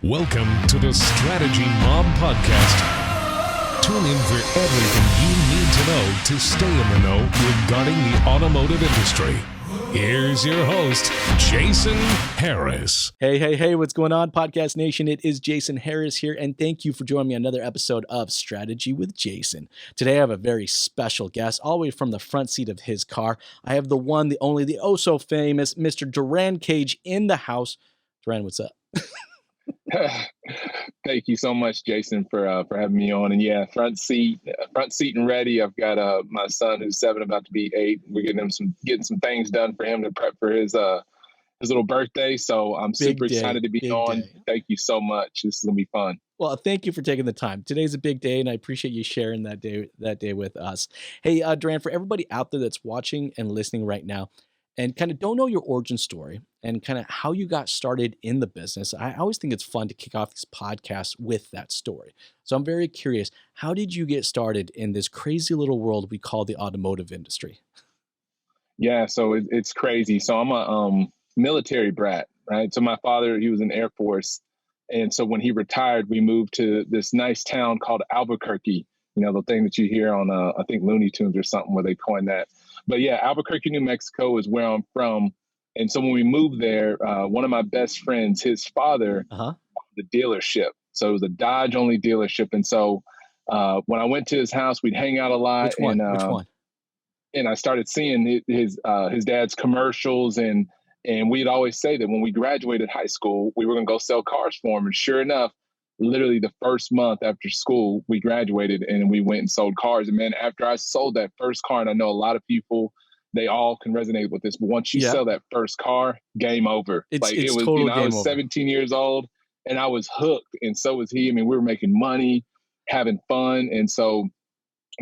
Welcome to the Strategy Mob Podcast. Tune in for everything you need to know to stay in the know regarding the automotive industry. Here's your host, Jason Harris. Hey, what's going on, Podcast Nation? It is Jason Harris here, and thank you for joining me on another episode of Strategy with Jason. Today, I have a very special guest, all the way from the front seat of his car. I have the one, the only, the oh-so-famous Mr. Durran Cage in the house. Durran, what's up? Thank you so much, Jason, for having me on. And yeah, front seat and ready. I've got my son who's 7, about to be 8. We're getting some things done for him to prep for his little birthday. So I'm super excited to be on. Thank you so much. This is gonna be fun. Well, thank you for taking the time. Today's a big day, and I appreciate you sharing that day with us. Hey, Durran, for everybody out there that's watching and listening right now, and kind of don't know your origin story and kind of how you got started in the business, I always think it's fun to kick off these podcasts with that story. So I'm very curious, how did you get started in this crazy little world we call the automotive industry? Yeah, so it's crazy. So I'm a military brat, right? So my father, he was in the Air Force. And so when he retired, we moved to this nice town called Albuquerque, the thing that you hear on, I think, Looney Tunes or something where they coined that. But yeah, Albuquerque, New Mexico is where I'm from. And so when we moved there, one of my best friends, his father, the dealership. So it was a Dodge only dealership. And so when I went to his house, we'd hang out a lot. Which one? And I started seeing his dad's commercials. And we'd always say that when we graduated high school, we were going to go sell cars for him. And sure enough, literally the first month after school, we graduated and we went and sold cars. And man, after I sold that first car, and I know a lot of people, they all can resonate with this, but once you sell that first car, game over. It was, I was 17 years old and I was hooked, and so was he. I mean, we were making money, having fun. And so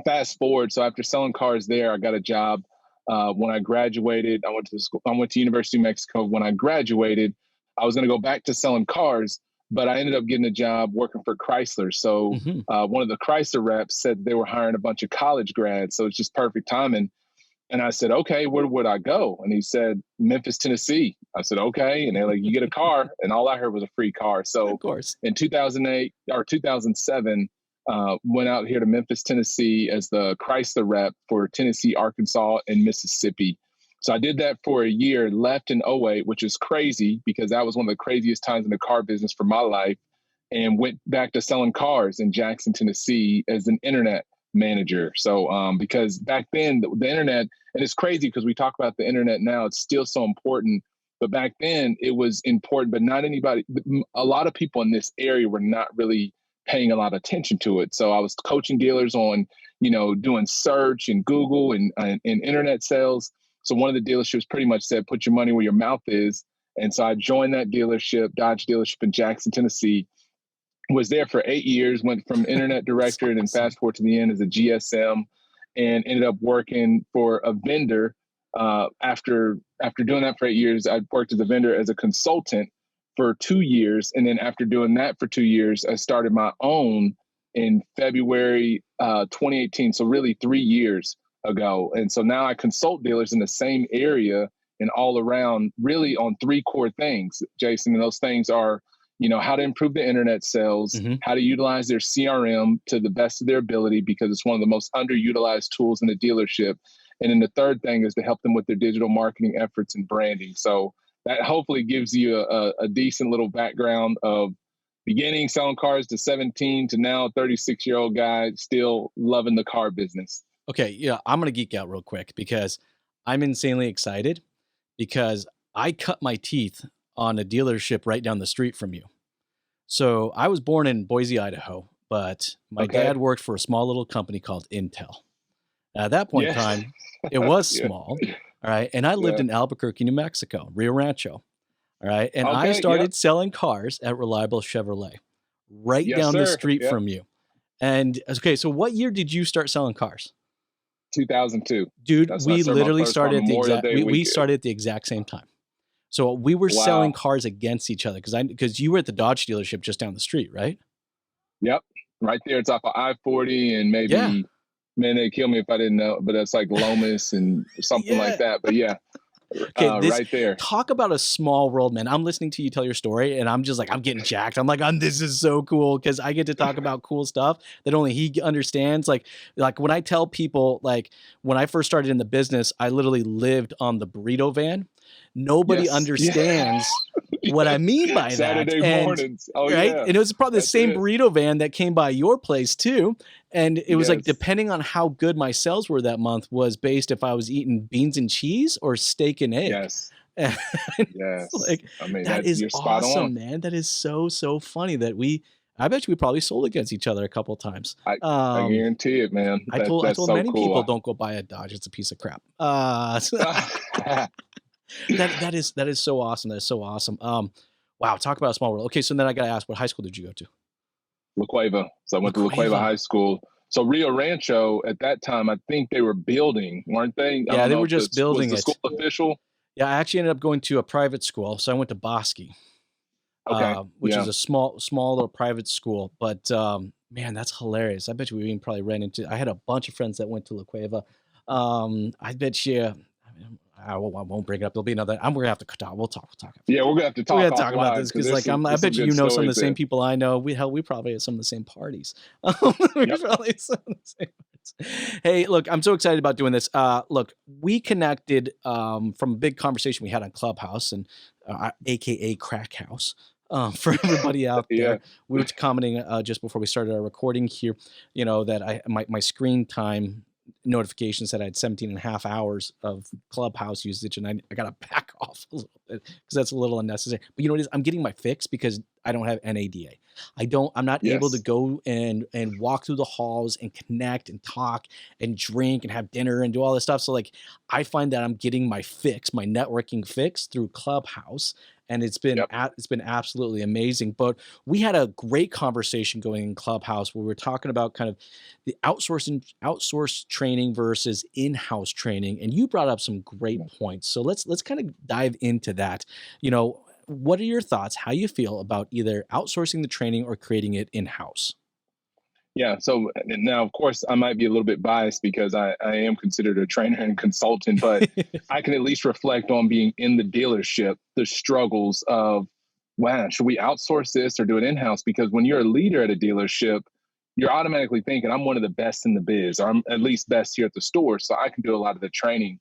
fast forward, so after selling cars there, I got a job. When I graduated, I went to University of Mexico. When I graduated, I was going to go back to selling cars, but I ended up getting a job working for Chrysler. So one of the Chrysler reps said they were hiring a bunch of college grads. So it's just perfect timing. And I said, okay, where would I go? And he said, Memphis, Tennessee. I said, okay. And they're like, you get a car. And all I heard was a free car. So of course, in 2008 or 2007, went out here to Memphis, Tennessee as the Chrysler rep for Tennessee, Arkansas, and Mississippi. So I did that for a year, left in 2008, which is crazy because that was one of the craziest times in the car business for my life, and went back to selling cars in Jackson, Tennessee as an internet manager. So because back then the internet, and it's crazy because we talk about the internet now, it's still so important, but back then it was important, but not anybody, a lot of people in this area were not really paying a lot of attention to it. So I was coaching dealers on, doing search and Google and internet sales. So one of the dealerships pretty much said, put your money where your mouth is. And so I joined that dealership, Dodge dealership in Jackson, Tennessee. Was there for 8 years, went from internet director and then fast forward to the end as a GSM, and ended up working for a vendor. After doing that for 8 years, I worked as a vendor as a consultant for 2 years. And then after doing that for 2 years, I started my own in February 2018. So really 3 years ago. And so now I consult dealers in the same area and all around, really on 3 core things, Jason. And those things are, how to improve the internet sales, how to utilize their CRM to the best of their ability, because it's one of the most underutilized tools in the dealership. And then the third thing is to help them with their digital marketing efforts and branding. So that hopefully gives you a decent little background of beginning selling cars to 17 to now 36-year-old guy still loving the car business. Okay, yeah, I'm going to geek out real quick because I'm insanely excited because I cut my teeth on a dealership right down the street from you. So I was born in Boise, Idaho, but my dad worked for a small little company called Intel. At that point in time, it was small, all right? And I lived in Albuquerque, New Mexico, Rio Rancho, all right? And I started selling cars at Reliable Chevrolet right down the street from you. And okay, so what year did you start selling cars? 2002. Dude, we literally started at the exact same time. So we were selling cars against each other because you were at the Dodge dealership just down the street, right? Yep. Right there. It's off of I-40 and maybe, man, they'd kill me if I didn't know, but that's like Lomas and something like that. But yeah. Okay, this Right there. talk about a small world, man. I'm listening to you tell your story, and I'm just like, I'm getting jacked. I'm like, this is so cool because I get to talk about cool stuff that only he understands. Like when I tell people, like when I first started in the business, I literally lived on the burrito van. Nobody Yes. Yeah. understands what I mean by that. Saturday And mornings. Oh right, yeah. and it was probably the That's same it. burrito van that came by your place too. And it was like, Yes. depending on how good my sales were that month, was based if I was eating beans and cheese or steak and egg. Yes. And it's Yes. like, I mean, that is you're spot awesome, on. man. That is so, so funny that I bet you we probably sold against each other a couple of times. I guarantee it, man. I That's told so many people, cool. don't go buy a Dodge. It's a piece of crap. So that is so awesome. That is so awesome. Wow. Talk about a small world. Okay. So then I got to ask, what high school did you go to? La Cueva. So I went to La Cueva LaCueva. High School. So Rio Rancho at that time, I think they were building, weren't they? I Yeah, don't they know were if just was building the it. school official. Yeah, I actually ended up going to a private school. So I went to Bosque, Okay. which is Yeah. a small little private school. But man, that's hilarious. I bet you we even probably ran into. I had a bunch of friends that went to La Cueva. I bet you. I won't bring it up. There'll be another. We're gonna have to talk. We'll talk. Yeah, we're gonna have to We're talk gonna talk about offline this because because, like, I there's some bet good you know some of the stories same there. people I know. We probably at some of the same parties. We Yep. probably at some of the same parties. Hey, look, I'm so excited about doing this. Look, we connected from a big conversation we had on Clubhouse and AKA Crack House. For everybody out Yeah. there, we were commenting just before we started our recording here, that my screen time notification said I had 17 and a half hours of Clubhouse usage, and I got to back off a little bit because that's a little unnecessary. But you know what it is? I'm getting my fix because I don't have NADA. I'm not able to Yes. go and walk through the halls and connect and talk and drink and have dinner and do all this stuff. So like, I find that I'm getting my fix, my networking fix through Clubhouse. And it's been Yep. absolutely amazing. But we had a great conversation going in Clubhouse where we were talking about kind of the outsourced training versus in-house training, and you brought up some great points. So let's kind of dive into that. What are your thoughts? How you feel about either outsourcing the training or creating it in-house? Yeah. So now, of course, I might be a little bit biased because I am considered a trainer and consultant, but I can at least reflect on being in the dealership, the struggles of, wow, should we outsource this or do it in-house? Because when you're a leader at a dealership, you're automatically thinking, I'm one of the best in the biz, or I'm at least best here at the store, so I can do a lot of the training.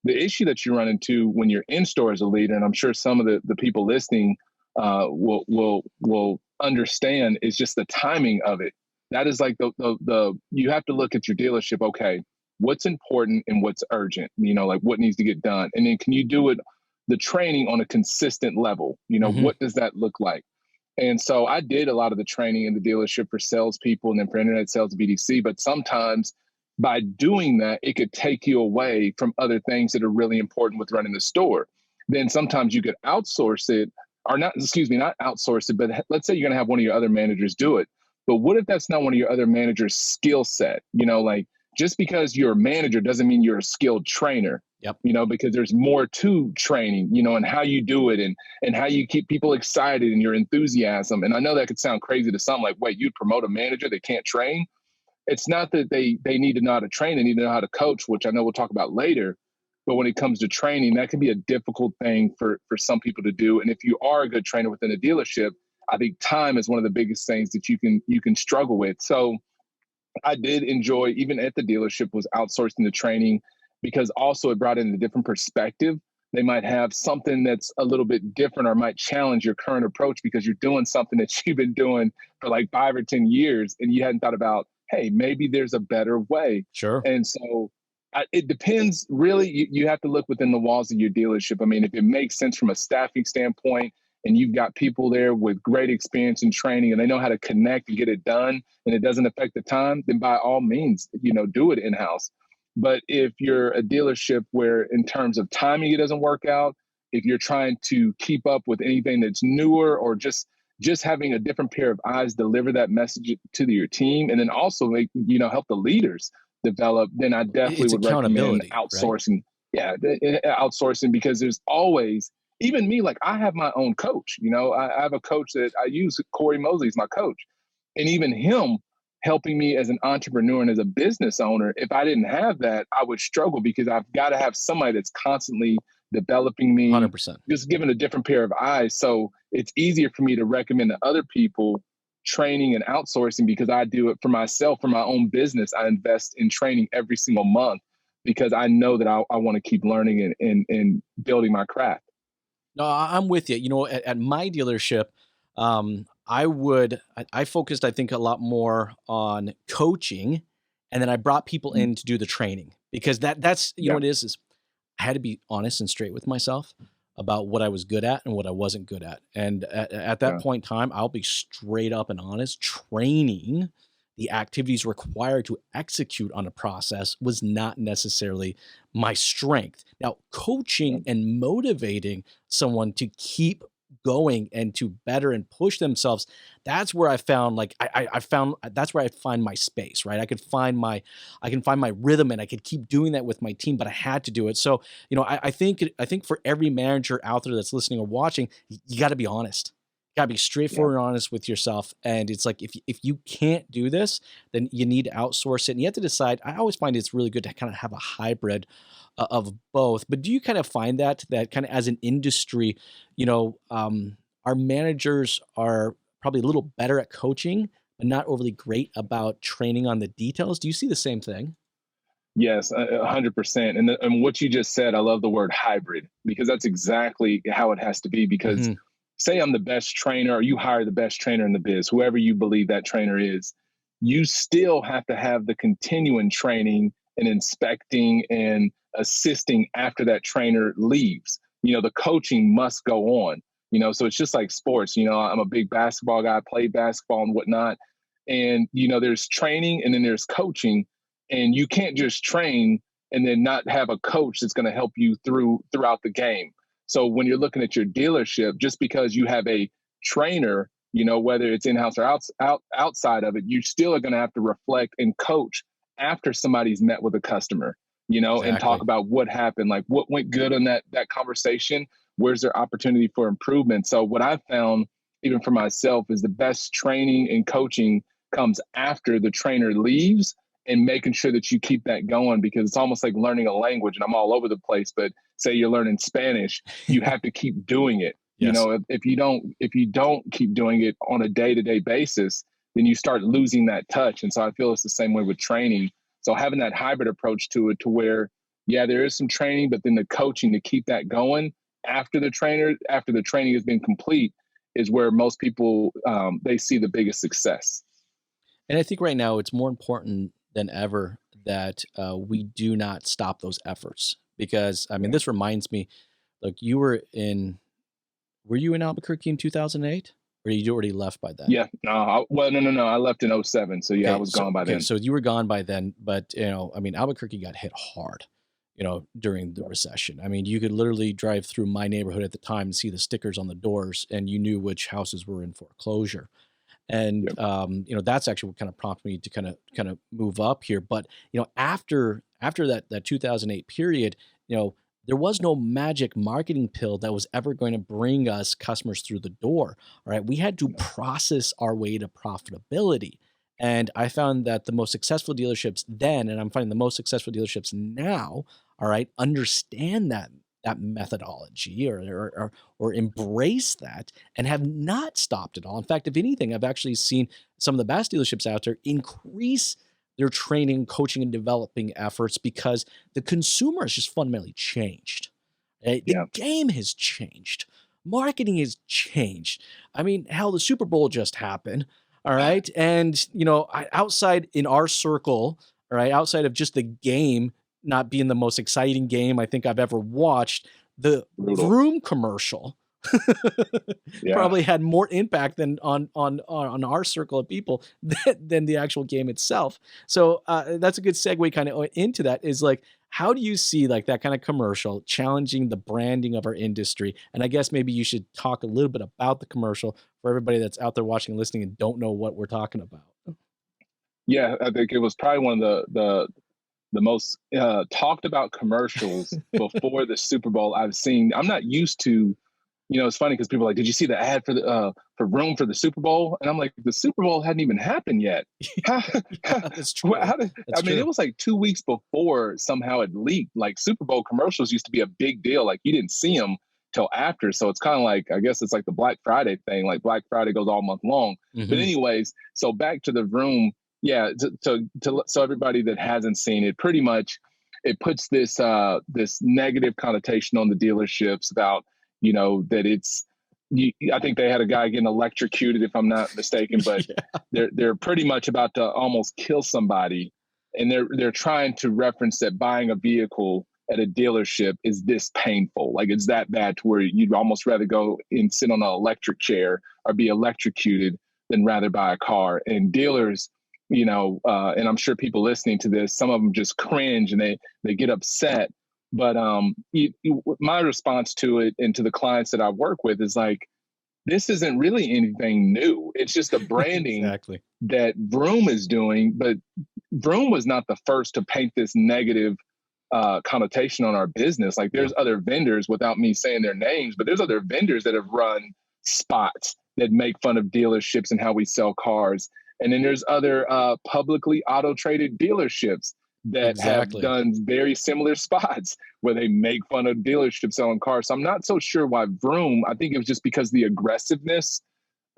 The issue that you run into when you're in store as a leader, and I'm sure some of the people listening will understand, is just the timing of it. That is like the you have to look at your dealership. Okay, what's important and what's urgent? Like what needs to get done, and then can you do it the training on a consistent level? Mhm. What does that look like? And so I did a lot of the training in the dealership for salespeople and then for internet sales BDC. But sometimes by doing that, it could take you away from other things that are really important with running the store. Then sometimes you could outsource it, or not, excuse me, not outsource it, but let's say you're going to have one of your other managers do it. But what if that's not one of your other managers' skill set? Like just because you're a manager doesn't mean you're a skilled trainer. Yep. Because there's more to training, and how you do it and how you keep people excited and your enthusiasm. And I know that could sound crazy to some, like, wait, you'd promote a manager that can't train? It's not that they need to know how to train, they need to know how to coach, which I know we'll talk about later. But when it comes to training, that can be a difficult thing for some people to do. And if you are a good trainer within a dealership, I think time is one of the biggest things that you can struggle with. So I did enjoy, even at the dealership, was outsourcing the training because also it brought in a different perspective. They might have something that's a little bit different or might challenge your current approach because you're doing something that you've been doing for like 5 or 10 years and you hadn't thought about, hey, maybe there's a better way. Sure. And so it depends, really. You have to look within the walls of your dealership. I mean, if it makes sense from a staffing standpoint and you've got people there with great experience and training and they know how to connect and get it done and it doesn't affect the time, then by all means, do it in-house. But if you're a dealership where in terms of timing, it doesn't work out, if you're trying to keep up with anything that's newer or just having a different pair of eyes deliver that message to your team and then also help the leaders develop, then I definitely It's would recommend accountability, right? outsourcing. Yeah, outsourcing, because there's always, even me, like I have my own coach. I have a coach that I use. Corey Mosley is my coach, and even him helping me as an entrepreneur and as a business owner. If I didn't have that, I would struggle because I've got to have somebody that's constantly developing me, 100%. just giving a different pair of eyes. So it's easier for me to recommend to other people training and outsourcing because I do it for myself, for my own business. I invest in training every single month because I know that I want to keep learning and building my craft. No, I'm with you. You know, at my dealership, I focused, I think, a lot more on coaching, and then I brought people Mm. in to do the training because that's you know Yeah. what it is I had to be honest and straight with myself about what I was good at and what I wasn't good at. And at that Yeah. point in time, I'll be straight up and honest. Training, the activities required to execute on a process was not necessarily my strength. Now, Yeah. coaching and motivating someone to keep going and to better and push themselves, that's where I found like I found that's where I find my space, right? I can find my rhythm and I could keep doing that with my team, but I had to do it. So, you know, I think for every manager out there that's listening or watching, you got to be honest. You got to be Yeah. straightforward and honest with yourself. And it's like if you can't do this, then you need to outsource it. And you have to decide. I always find it's really good to kind of have a hybrid of both. But do you kind of find that kind of as an industry, you know, our managers are probably a little better at coaching, but not overly great about training on the details? Do you see the same thing? Yes, 100%. And what you just said, I love the word hybrid because that's exactly how it has to be. Because Mhm. say I'm the best trainer, or you hire the best trainer in the biz, whoever you believe that trainer is, you still have to have the continuing training and inspecting and assisting after that trainer leaves. The coaching must go on. So it's just like sports. I'm a big basketball guy, played basketball and whatnot. And there's training and then there's coaching, and you can't just train and then not have a coach that's going to help you throughout the game. So when you're looking at your dealership, just because you have a trainer, whether it's in-house or outside of it, you still are going to have to reflect and coach after somebody's met with a customer, and talk Exactly. about what happened, like what went good in that conversation. Where's there opportunity for improvement? So what I found, even for myself, is the best training and coaching comes after the trainer leaves, and making sure that you keep that going, because it's almost like learning a language. And I'm all over the place, but say you're learning Spanish, you have to keep doing it. Yes. If you don't keep doing it on a day-to-day basis, then you start losing that touch. And so I feel it's the same way with training. So having that hybrid approach to it, to where, yeah, there is some training, but then the coaching to keep that going after the training has been complete, is where most people, they see the biggest success. And I think right now it's more important than ever that we do not stop those efforts because I mean, Yeah. this reminds me, like were you in Albuquerque in 2008 or you already left by then? Yeah. No. Well, no. I left in '07. So yeah, I was gone by Okay, then. so you were gone by then, but I mean, Albuquerque got hit hard, during the recession. I mean, you could literally drive through my neighborhood at the time and see the stickers on the doors, and you knew which houses were in foreclosure. And Yep. that's actually what kind of prompted me to kind of move up here. But after that 2008 period, there was no magic marketing pill that was ever going to bring us customers through the door. All right, we had to No. process our way to profitability. And I found that the most successful dealerships then, and I'm finding the most successful dealerships now, all right, understand that methodology or embrace that and have not stopped at all. In fact, if anything, I've actually seen some of the best dealerships out there increase their training, coaching, and developing efforts because the consumer has just fundamentally changed. Right? The Yeah. game has changed. Marketing has changed. I mean, hell, the Super Bowl just happened. All right. And, outside in our circle, all right, outside of just the game not being the most exciting game I think I've ever watched, the Brutal. Vroom commercial Yeah. probably had more impact than on our circle of people than the actual game itself. So that's a good segue kind of into that is like, how do you see like that kind of commercial challenging the branding of our industry? And I guess maybe you should talk a little bit about the commercial for everybody that's out there watching and listening and don't know what we're talking about. Yeah. I think it was probably one of the most talked about commercials before the Super Bowl I've seen. I'm not used to It's funny because people are like, did you see the ad for Vroom for the Super Bowl? And I'm like, the Super Bowl hadn't even happened yet. How, Yeah, that's true. That's true. it was like 2 weeks before somehow it leaked. Like Super Bowl commercials used to be a big deal. Like you didn't see them till after. So it's kind of like, I guess it's like the Black Friday thing. Like Black Friday goes all month long. Mm-hmm. But anyways, so back to the Vroom. Yeah. So everybody that hasn't seen it, pretty much it puts this negative connotation on the dealerships about, that I think they had a guy getting electrocuted, if I'm not mistaken, but yeah. they're pretty much about to almost kill somebody. And they're trying to reference that buying a vehicle at a dealership is this painful. Like it's that bad to where you'd almost rather go and sit on an electric chair or be electrocuted than rather buy a car. And dealers, and I'm sure people listening to this, some of them just cringe and they get upset. But my response to it and to the clients that I work with is like, this isn't really anything new. It's just a branding exactly. that Vroom is doing. But Vroom was not the first to paint this negative connotation on our business. Like there's other vendors, without me saying their names, but there's other vendors that have run spots that make fun of dealerships and how we sell cars. And then there's other publicly auto-traded dealerships that have done very similar spots where they make fun of dealerships selling cars. So I'm not so sure why Vroom. I think it was just because the aggressiveness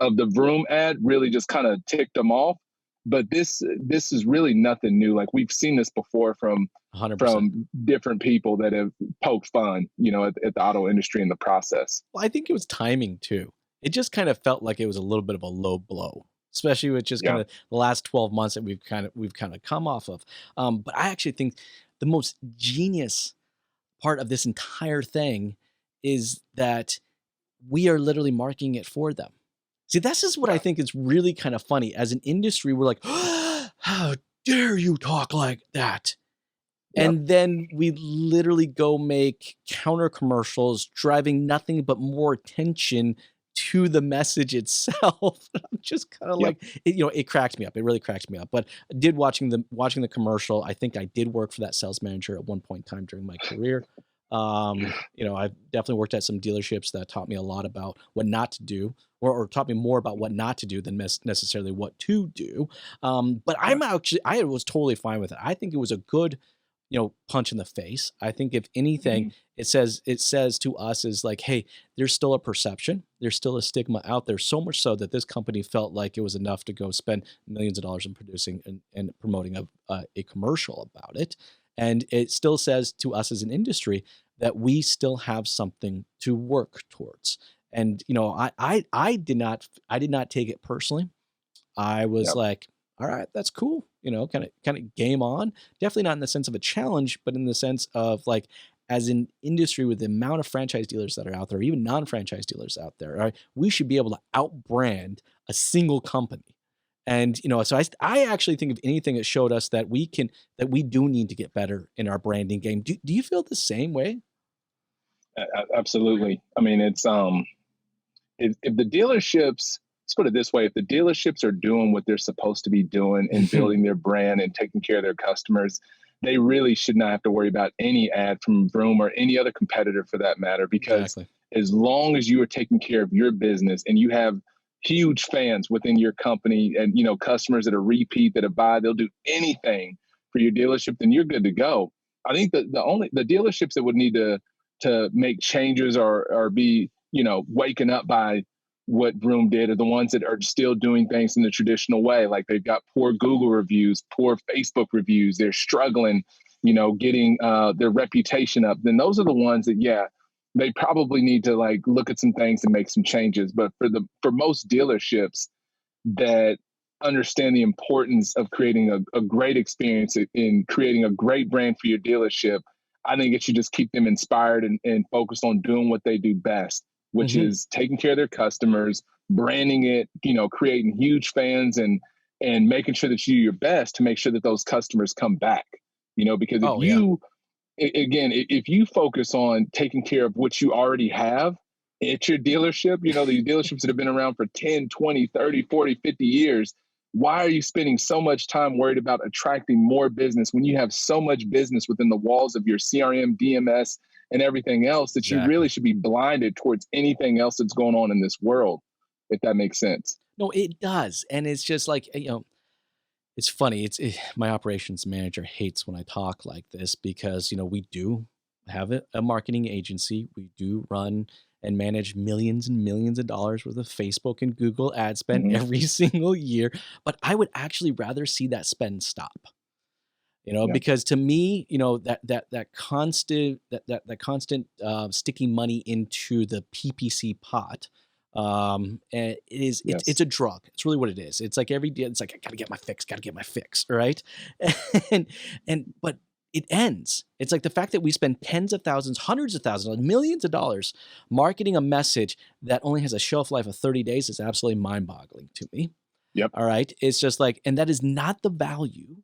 of the Vroom ad really just kind of ticked them off. But this is really nothing new. Like we've seen this before from 100%. Different people that have poked fun, at the auto industry in the process. Well, I think it was timing too. It just kind of felt like it was a little bit of a low blow, especially with just kind of the last 12 months that we've kind of come off of. But I actually think the most genius part of this entire thing is that we are literally marketing it for them. See, this is what I think is really kind of funny. As an industry, we're like, oh, how dare you talk like that? And then we literally go make counter commercials driving nothing but more attention to the message itself. I'm just kind of like, it cracks me up. It really cracks me up. But I did watching the commercial. I think I did work for that sales manager at one point in time during my career. I've definitely worked at some dealerships that taught me a lot about what not to do, or taught me more about what not to do than necessarily what to do. But I was totally fine with it. I think it was a good, punch in the face. I think if anything, it says to us is like, hey, there's still a perception. There's still a stigma out there. So much so that this company felt like it was enough to go spend millions of dollars in producing and promoting a commercial about it. And it still says to us as an industry that we still have something to work towards. And, I did not take it personally. I was like, all right, that's cool. Kind of game on. Definitely not in the sense of a challenge, but in the sense of like, as an industry with the amount of franchise dealers that are out there, even non-franchise dealers out there, right, we should be able to outbrand a single company. And, so I actually think if anything, it showed us that we do need to get better in our branding game. Do you feel the same way? Absolutely. I mean, it's, if the dealerships, let's put it this way, if the dealerships are doing what they're supposed to be doing and building their brand and taking care of their customers, they really should not have to worry about any ad from Vroom or any other competitor for that matter, because as long as you are taking care of your business and you have huge fans within your company and, customers that are repeat, that buy, they'll do anything for your dealership, then you're good to go. I think that the dealerships that would need to make changes or be, waking up by what Vroom did are the ones that are still doing things in the traditional way. Like they've got poor Google reviews, poor Facebook reviews. They're struggling, getting their reputation up. Then those are the ones that, they probably need to like look at some things and make some changes. But for most dealerships that understand the importance of creating a great experience in creating a great brand for your dealership, I think it should just keep them inspired and focused on doing what they do best, which is taking care of their customers, branding it, creating huge fans and making sure that you do your best to make sure that those customers come back, because if you focus on taking care of what you already have at your dealership, these dealerships that have been around for 10, 20, 30, 40, 50 years, why are you spending so much time worried about attracting more business when you have so much business within the walls of your CRM, DMS, and everything else that you really should be blinded towards anything else that's going on in this world, if that makes sense. No, it does. And it's just like, it's funny. My operations manager hates when I talk like this because, we do have a marketing agency. We do run and manage millions and millions of dollars worth of Facebook and Google ad spend every single year. But I would actually rather see that spend stop. Because to me, that constant sticking money into the PPC pot, it's a drug. It's really what it is. It's like every day, it's like, I gotta get my fix, right? But it ends. It's like the fact that we spend tens of thousands, hundreds of thousands, millions of dollars marketing a message that only has a shelf life of 30 days is absolutely mind-boggling to me. Yep. All right. It's just like, and that is not the value.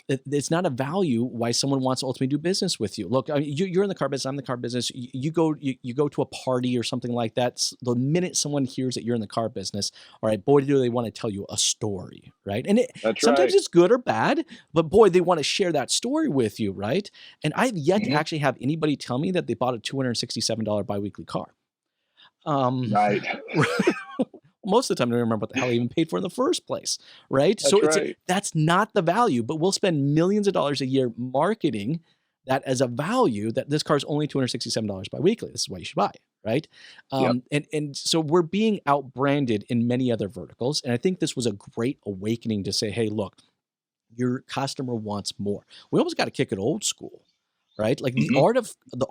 It's not a value why someone wants to ultimately do business with you. Look, you're in the car business. I'm in the car business. You go to a party or something like that. The minute someone hears that you're in the car business, all right, boy, do they want to tell you a story, right? And sometimes it's good or bad, but boy, they want to share that story with you, right? And I've yet to actually have anybody tell me that they bought a $267 biweekly car. Right. Most of the time, I don't remember what the hell I even paid for in the first place, right? That's not the value, but we'll spend millions of dollars a year marketing that as a value that this car is only $267 biweekly. This is why you should buy it, right? And so we're being outbranded in many other verticals. And I think this was a great awakening to say, hey, look, your customer wants more. We almost got to kick it old school, right? Like the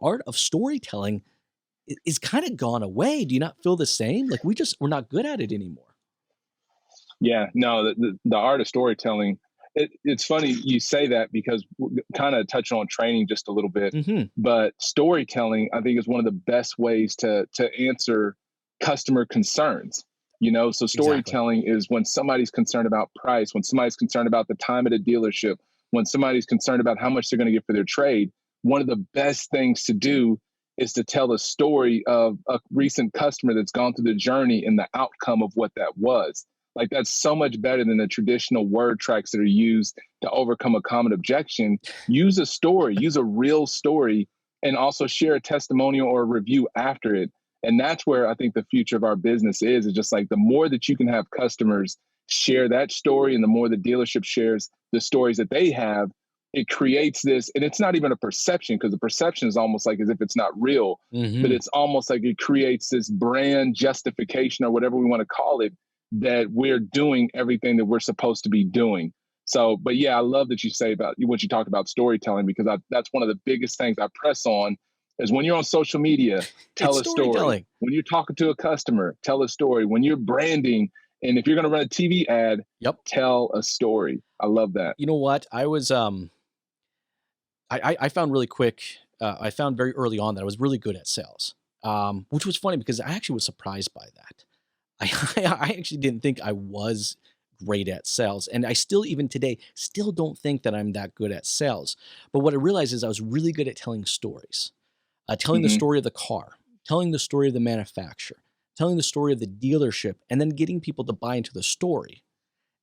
art of storytelling is kind of gone away. Do you not feel the same? Like we're not good at it anymore. Yeah, no, the art of storytelling, it's funny you say that because we're kind of touching on training just a little bit, but storytelling, I think, is one of the best ways to answer customer concerns. So storytelling is when somebody's concerned about price, when somebody's concerned about the time at a dealership, when somebody's concerned about how much they're going to get for their trade. One of the best things to do is to tell a story of a recent customer that's gone through the journey and the outcome of what that was. Like that's so much better than the traditional word tracks that are used to overcome a common objection. Use a story, use a real story, and also share a testimonial or a review after it. And that's where I think the future of our business is just like the more that you can have customers share that story and the more the dealership shares the stories that they have, it creates this, and it's not even a perception because the perception is almost like as if it's not real, but it's almost like it creates this brand justification or whatever we want to call it, that we're doing everything that we're supposed to be doing. So, but yeah, I love that you say about what you talk about storytelling, because that's one of the biggest things I press on is when you're on social media, tell a story. When you're talking to a customer, tell a story. When you're branding, and if you're going to run a TV ad, tell a story. I love that. You know what? I was, I found really quick, I found very early on that I was really good at sales, which was funny because I actually was surprised by that. I actually didn't think I was great at sales. And I still, even today, still don't think that I'm that good at sales. But what I realized is I was really good at telling stories, telling the story of the car, telling the story of the manufacturer, telling the story of the dealership, and then getting people to buy into the story.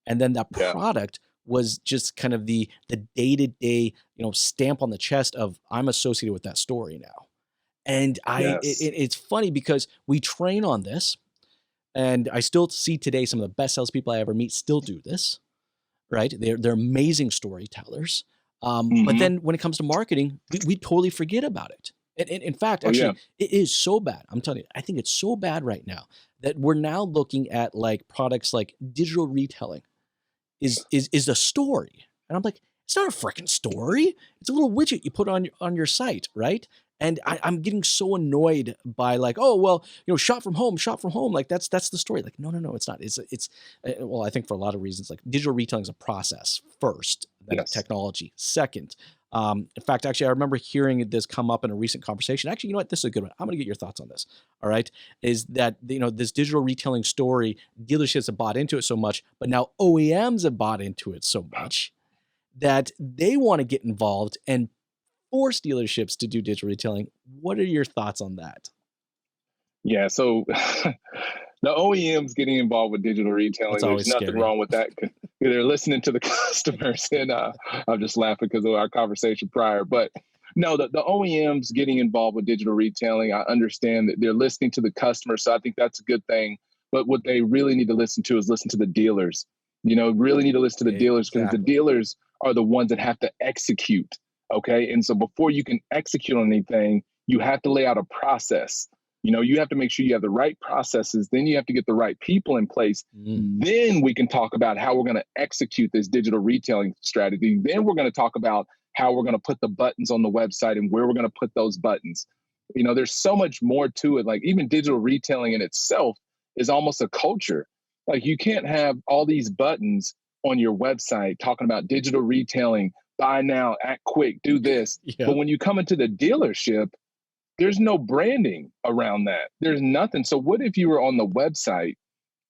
And then that product was just kind of the day-to-day, stamp on the chest of I'm associated with that story now. And it's funny because we train on this, and I still see today some of the best salespeople I ever meet still do this, right? They're amazing storytellers. But then when it comes to marketing, we totally forget about it. And in fact, it is so bad. I'm telling you, I think it's so bad right now that we're now looking at like products like digital retailing is a story. And I'm like, it's not a freaking story. It's a little widget you put on your site, right? And I'm getting so annoyed by like, oh, well, shop from home. Like that's the story. Like, no, it's not. It's well, I think for a lot of reasons, like digital retailing is a process first, then technology second. In fact, actually, I remember hearing this come up in a recent conversation. Actually, you know what? This is a good one. I'm going to get your thoughts on this. All right. Is that, this digital retailing story, dealerships have bought into it so much, but now OEMs have bought into it so much that they want to get involved and force dealerships to do digital retailing. What are your thoughts on that? Yeah. So the OEMs getting involved with digital retailing, there's nothing wrong with that. They're listening to the customers, and I'm just laughing because of our conversation prior. But No, the OEMs getting involved with digital retailing, I understand that they're listening to the customer, so I think that's a good thing. But what they really need to listen to is listen to the dealers. Really need to listen to the dealers, because the Exactly. dealers are the ones that have to execute. Okay. And so before you can execute on anything, you have to lay out a process. You have to make sure you have the right processes. Then you have to get the right people in place. Then we can talk about how we're going to execute this digital retailing strategy. Then we're going to talk about how we're going to put the buttons on the website and where we're going to put those buttons. There's so much more to it. Like, even digital retailing in itself is almost a culture. Like, you can't have all these buttons on your website talking about digital retailing, buy now, act quick, do this. Yeah. But when you come into the dealership, there's no branding around that. There's nothing. So what if you were on the website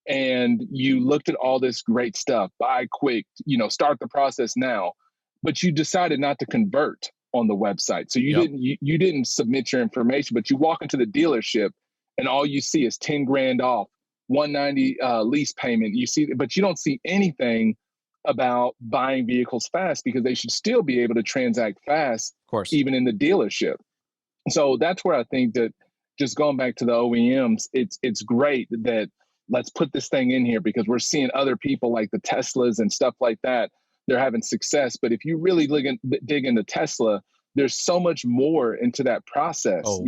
and you looked at all this great stuff, buy quick, start the process now, but you decided not to convert on the website. So you didn't submit your information, but you walk into the dealership and all you see is 10 grand off, 190 lease payment. But you don't see anything about buying vehicles fast, because they should still be able to transact fast, Of course. even in the dealership. So that's where I think that, just going back to the OEMs, it's great that let's put this thing in here, because we're seeing other people like the Teslas and stuff like that. They're having success. But if you really dig into Tesla, there's so much more into that process. Oh,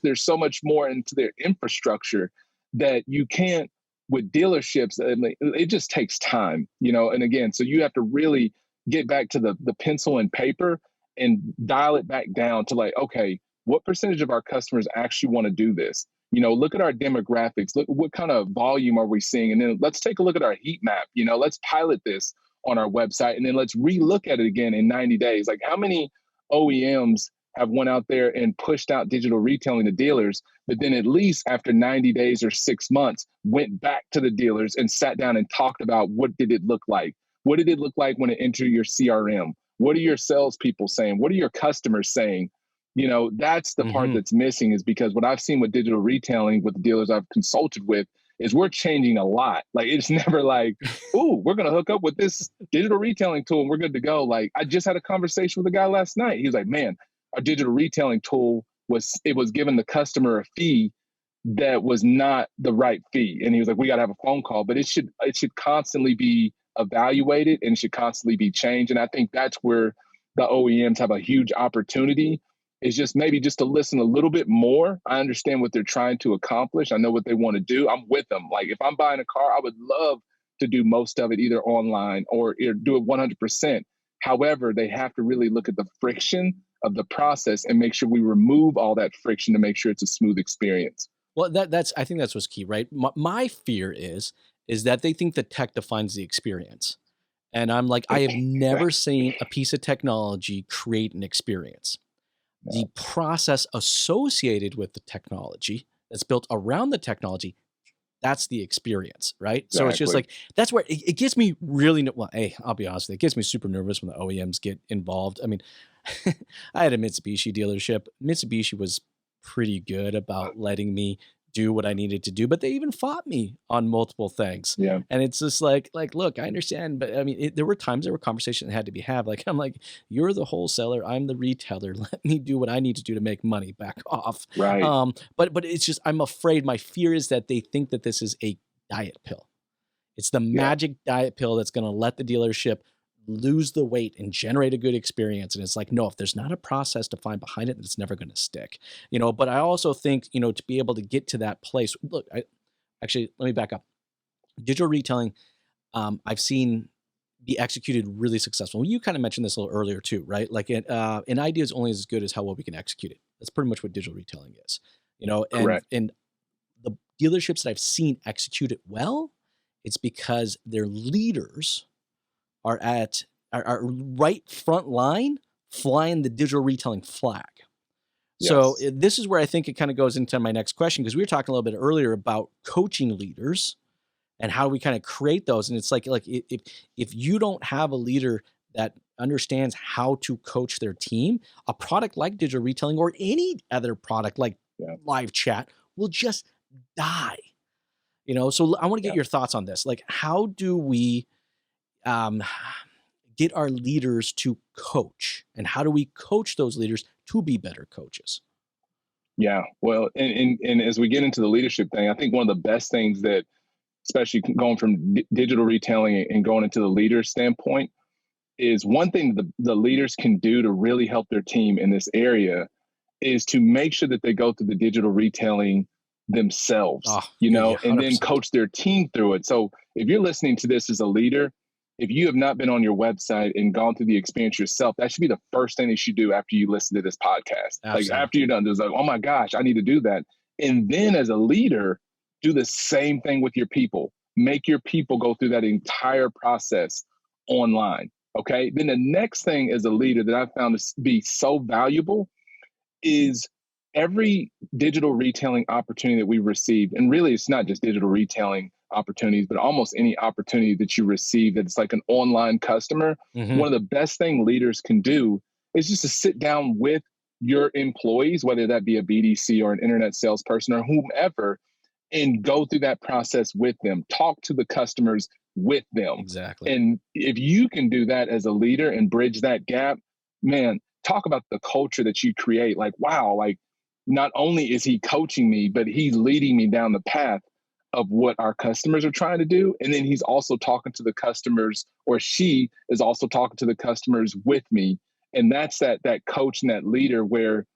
there's so much more into their infrastructure that you can't with dealerships. It just takes time, and again, so you have to really get back to the pencil and paper and dial it back down to, like, okay, what percentage of our customers actually want to do this? Look at our demographics. Look, what kind of volume are we seeing? And then let's take a look at our heat map. Let's pilot this on our website, and then let's relook at it again in 90 days. Like, how many OEMs have went out there and pushed out digital retailing to dealers, but then at least after 90 days or 6 months, went back to the dealers and sat down and talked about, what did it look like? What did it look like when it entered your CRM? What are your salespeople saying? What are your customers saying? That's the part that's missing, is because what I've seen with digital retailing with the dealers I've consulted with is we're changing a lot. Like, it's never like, ooh, we're going to hook up with this digital retailing tool and we're good to go. Like, I just had a conversation with a guy last night. He was like, man, our digital retailing tool was giving the customer a fee that was not the right fee. And he was like, we got to have a phone call, but it should constantly be evaluated and it should constantly be changed. And I think that's where the OEMs have a huge opportunity, is just maybe just to listen a little bit more. I understand what they're trying to accomplish. I know what they want to do. I'm with them. Like, if I'm buying a car, I would love to do most of it either online or do it 100%. However, they have to really look at the friction of the process and make sure we remove all that friction to make sure it's a smooth experience. Well, I think that's what's key, right? My fear is that they think the tech defines the experience. And I'm like, I have never seen a piece of technology create an experience. The process associated with the technology that's built around the technology, that's the experience, right? So it's just like, that's where it gets me really, well, hey, I'll be honest with you, it gets me super nervous when the OEMs get involved. I mean, I had a Mitsubishi dealership. Mitsubishi was pretty good about letting me do what I needed to do, but they even fought me on multiple things. Yeah. And it's just like, look, I understand, but I mean, there were conversations that had to be had. Like, I'm like, you're the wholesaler, I'm the retailer. Let me do what I need to do to make money. Back off. Right. But it's just, I'm afraid, my fear is that they think that this is a diet pill. It's the magic diet pill that's going to let the dealership lose the weight and generate a good experience. And it's like, no, if there's not a process defined behind it, it's never going to stick, but I also think, to be able to get to that place, look, let me back up. Digital retailing, I've seen be executed really successful. You kind of mentioned this a little earlier too, right? Like an idea is only as good as how well we can execute it. That's pretty much what digital retailing is, Correct. And the dealerships that I've seen execute it well, it's because their leaders are right front line flying the digital retailing flag. Yes. So this is where I think it kind of goes into my next question, because we were talking a little bit earlier about coaching leaders and how we kind of create those. And it's like if you don't have a leader that understands how to coach their team, a product like digital retailing or any other product like live chat will just die. So I want to get your thoughts on this. Like, how do we get our leaders to coach, and how do we coach those leaders to be better coaches? Yeah. Well, and as we get into the leadership thing, I think one of the best things that, especially going from digital retailing and going into the leader standpoint, is one thing the leaders can do to really help their team in this area is to make sure that they go through the digital retailing themselves, Oh, yeah, yeah, and then 100%. coach their team through it. So if you're listening to this as a leader, if you have not been on your website and gone through the experience yourself, that should be the first thing that you do after you listen to this podcast. Absolutely. Like after you're done, there's like, oh my gosh, I need to do that. And then as a leader, do the same thing with your people. Make your people go through that entire process online. Okay. Then the next thing as a leader that I found to be so valuable is every digital retailing opportunity that we receive. And really, it's not just digital retailing opportunities, but almost any opportunity that you receive that's like an online customer. Mm-hmm. One of the best things leaders can do is just to sit down with your employees, whether that be a BDC or an internet salesperson or whomever, and go through that process with them, talk to the customers with them. Exactly. And if you can do that as a leader and bridge that gap, man, talk about the culture that you create. Like, wow, like not only is he coaching me, but he's leading me down the path of what our customers are trying to do. And then he's also talking to the customers, or she is also talking to the customers with me. And that's that coach and that leader where,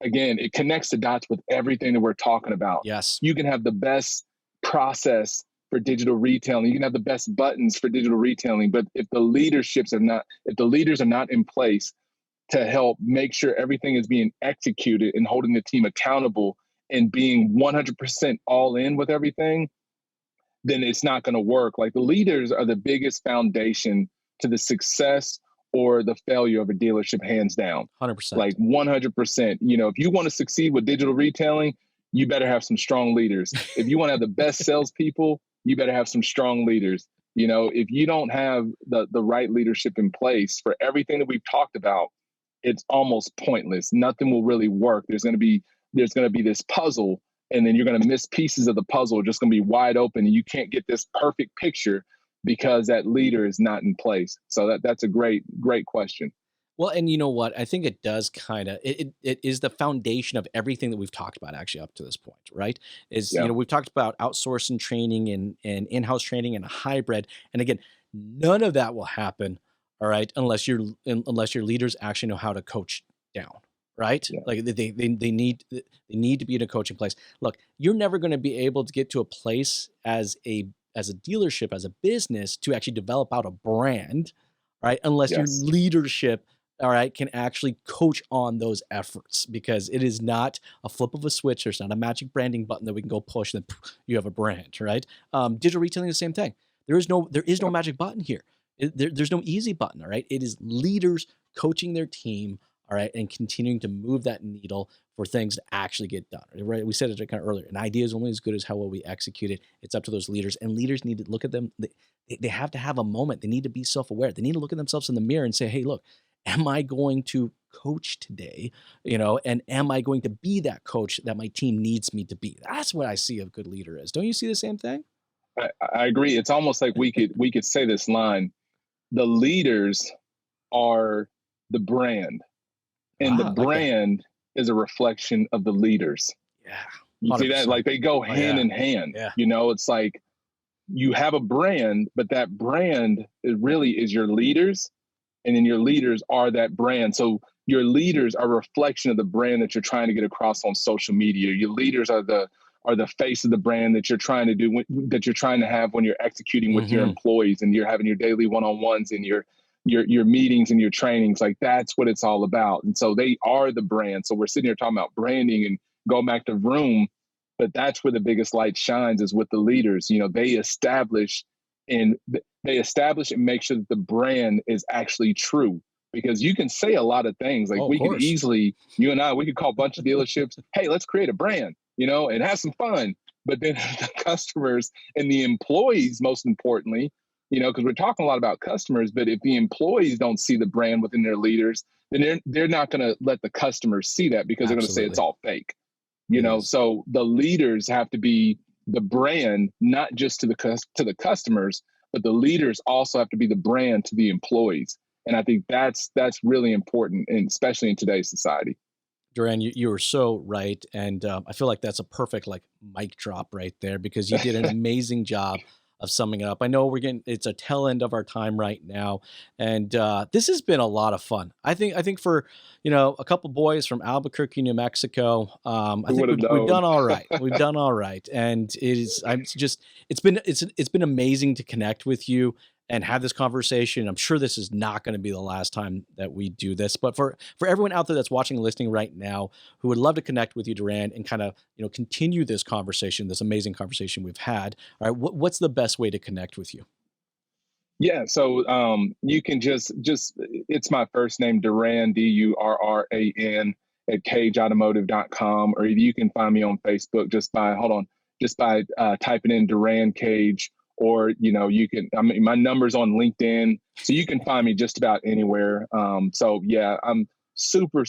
again, it connects the dots with everything that we're talking about. Yes. You can have the best process for digital retailing. You can have the best buttons for digital retailing, but if the leaders are not in place to help make sure everything is being executed and holding the team accountable and being 100% all in with everything, then it's not going to work. Like the leaders are the biggest foundation to the success or the failure of a dealership, hands down. 100%. Like 100%. If you want to succeed with digital retailing, you better have some strong leaders. If you want to have the best salespeople, you better have some strong leaders. If you don't have the right leadership in place for everything that we've talked about, it's almost pointless. Nothing will really work. There's going to be this puzzle, and then you're going to miss pieces of the puzzle. Just going to be wide open, and you can't get this perfect picture because that leader is not in place. So that's a great question. Well, and you know what? I think it does it is the foundation of everything that we've talked about actually up to this point, right? We've talked about outsourcing training and in-house training and a hybrid. And again, none of that will happen, all right, unless your leaders actually know how to coach down, right? Yeah. Like they need to be in a coaching place. Look, you're never going to be able to get to a place as a dealership, as a business, to actually develop out a brand, right? Unless your leadership, all right, can actually coach on those efforts, because it is not a flip of a switch. There's not a magic branding button that we can go push and then you have a brand, right? Digital retailing is the same thing. There is no magic button here. There's no easy button, all right? It is leaders coaching their team, all right, and continuing to move that needle for things to actually get done, right? We said it kind of earlier. An idea is only as good as how well we execute it. It's up to those leaders, and leaders need to look at them. They have to have a moment. They need to be self-aware. They need to look at themselves in the mirror and say, hey, look, am I going to coach today? And am I going to be that coach that my team needs me to be? That's what I see a good leader is. Don't you see the same thing? I agree. It's almost like we could say this line: the leaders are the brand, and the brand is a reflection of the leaders. Yeah, 100%. You see that? Like they go hand in hand. Yeah. It's like you have a brand, but that brand really is your leaders. And then your leaders are that brand. So your leaders are a reflection of the brand that you're trying to get across on social media. Your leaders are the face of the brand that you're trying to do, that you're trying to have when you're executing with your employees and you're having your daily one-on-ones and your meetings and your trainings. Like that's what it's all about. And so they are the brand. So we're sitting here talking about branding and going back to vroom, but that's where the biggest light shines, is with the leaders. They establish and make sure that the brand is actually true. Because you can say a lot of things. Like we could easily, you and I, we could call a bunch of dealerships, hey, let's create a brand, and have some fun. But then the customers and the employees, most importantly, because we're talking a lot about customers, but if the employees don't see the brand within their leaders, then they're not going to let the customers see that, because they're going to say it's all fake. So the leaders have to be the brand, not just to the customers, but the leaders also have to be the brand to the employees. And I think that's really important, and especially in today's society. Durran, you were so right, and I feel like that's a perfect like mic drop right there because you did an amazing job of summing it up. I know it's a tail end of our time right now, and this has been a lot of fun. I think for a couple boys from Albuquerque, New Mexico, I Who think would have we've done known? all right. We've done all right, and it's been amazing to connect with you and have this conversation. I'm sure this is not going to be the last time that we do this, but for everyone out there that's watching and listening right now who would love to connect with you, Durran, and kind of continue this conversation, this amazing conversation we've had. All right, what's the best way to connect with you? Yeah, so you can just it's my first name, Durran, Durran, at cageautomotive.com, or you can find me on Facebook just by typing in Durran Cage, or my number's on LinkedIn, so you can find me just about anywhere. So yeah, I'm super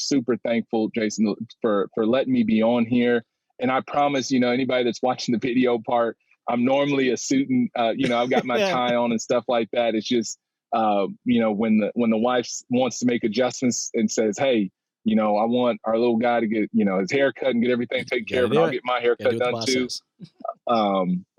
thankful, Jason, for letting me be on here. And I promise, anybody that's watching the video part, I'm normally a suit and I've got my Yeah. tie on and stuff like that. It's just when the wife wants to make adjustments and says, hey, I want our little guy to get his hair cut and get everything taken care of, and I'll get my hair cut done too.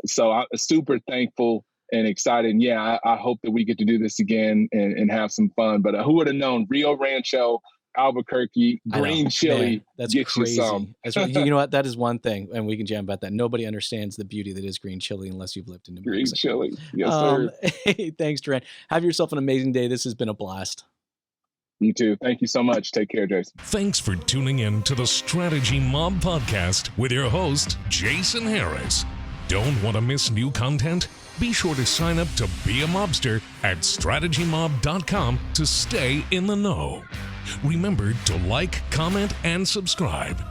So I'm super thankful and excited. And yeah, I hope that we get to do this again and have some fun. But who would have known? Rio Rancho, Albuquerque, green chili. Man, that's crazy. That's right. You know what? That is one thing, and we can jam about that. Nobody understands the beauty that is green chili unless you've lived in New Mexico. Green chili. Yes, sir. Hey, thanks, Durran. Have yourself an amazing day. This has been a blast. You too. Thank you so much. Take care, Jason. Thanks for tuning in to the Strategy Mob Podcast with your host, Jason Harris. Don't want to miss new content? Be sure to sign up to be a mobster at strategymob.com to stay in the know. Remember to like, comment, and subscribe.